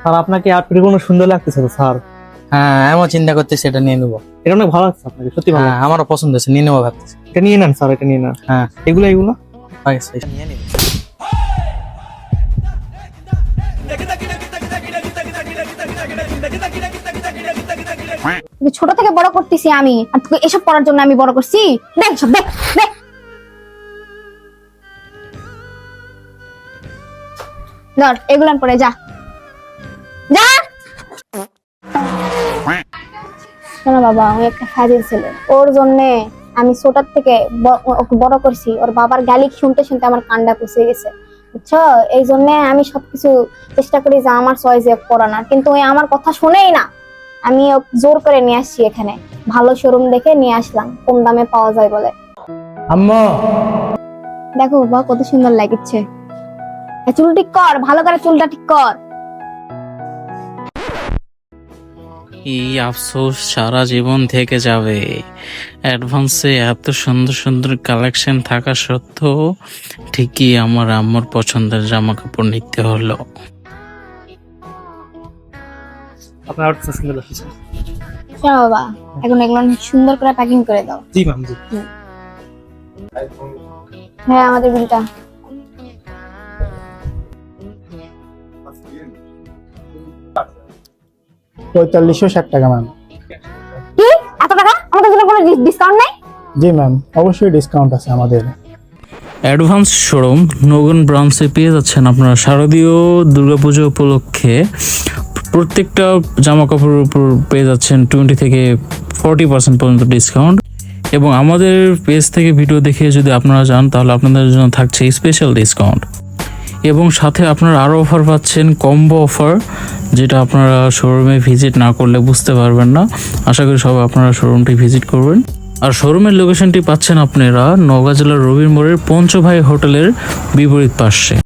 Sir আপনাকে outfit কোনো সুন্দর লাগতেছে তো স্যার। হ্যাঁ আমিও চিন্তা করতেছি এটা নিয়ে নেবো। এটা অনেক ভালো লাগছে আপনাকে, সত্যি ভালো। হ্যাঁ আমারও পছন্দ হয়েছে, নিয়ে নেবো ভাবতেছি। এটা নিয়ে নেন স্যার, এটা নিয়ে নেন। হ্যাঁ এগুলো নিয়ে নিবো। ছোট থেকে বড় করতেছি আমি, আর তোকে এসব পড়ার জন্য আমি বড় করছি? দেখ সব দেখ দেখ। ধর এগুলান পরে যা যা। শোনো বাবা, ওই একটা ফাজিল ছেলে, ওর জন্য আমি ছোটার থেকে ওকে বড় করছি। ওর বাবার গালি শুনতে শুনতে আমার কান্ডা পুষে গেছে, বুঝছো? এই জন্য আমি সবকিছু চেষ্টা করি যে আমার চয়েসে পড়ানোর, কিন্তু ওই আমার কথা শুনেই না। আমি জোর করে নিয়ে আসছি এখানে, ভালো শোরুম দেখে নিয়ে আসলাম, কম দামে পাওয়া যায় বলে। আম্মু দেখো বাবা কত সুন্দর লাগছে। চুল ঠিক কর, ভালো করে চুলটা ঠিক কর। এই আফসোস সারা জীবন থেকে যাবে। অ্যাডভান্সে এত সুন্দর সুন্দর কালেকশন থাকা সত্ত্বেও ঠিকই আমার আম্মুর পছন্দের জামা কাপড় নিতে হলো। আপনার আউটফিট সুন্দর লাগছে। শোনো বাবা, এখন এগুলো সুন্দর করে প্যাকিং করে দাও। জি ম্যাম, জি। হ্যাঁ আমাদের বিলটা। টাকা ম্যাম। কি এত টাকা? আমাদের জন্য কোনো ডিসকাউন্ট নাই? জি ম্যাম, অবশ্যই ডিসকাউন্ট আছে আমাদের। অ্যাডভান্স শোরুম নগন ব্রাঞ্চে পেয়ে যাচ্ছেন আপনারা শারদীয় দুর্গাপুজো উপলক্ষে প্রত্যেকটা জামা কাপড়ের উপর পেয়ে যাচ্ছেন 20 থেকে 40% পর্যন্ত ডিসকাউন্ট। এবং আমাদের পেজ থেকে ভিডিও দেখে যদি আপনারা যান তাহলে আপনাদের জন্য থাকছে স্পেশাল ডিসকাউন্ট। এবং সাথে আপনারা আরও অফার পাচ্ছেন, কম্বো অফার, যেটা আপনারা শোরুমে ভিজিট না করলে বুঝতে পারবেন না। আশা করি সবাই আপনারা শোরুমটি ভিজিট করবেন। আর শোরুমের লোকেশনটি পাচ্ছেন আপনারা নওগাঁ জেলার রবির মোড়ের পঞ্চভাই হোটেলের বিপরীত পাশে।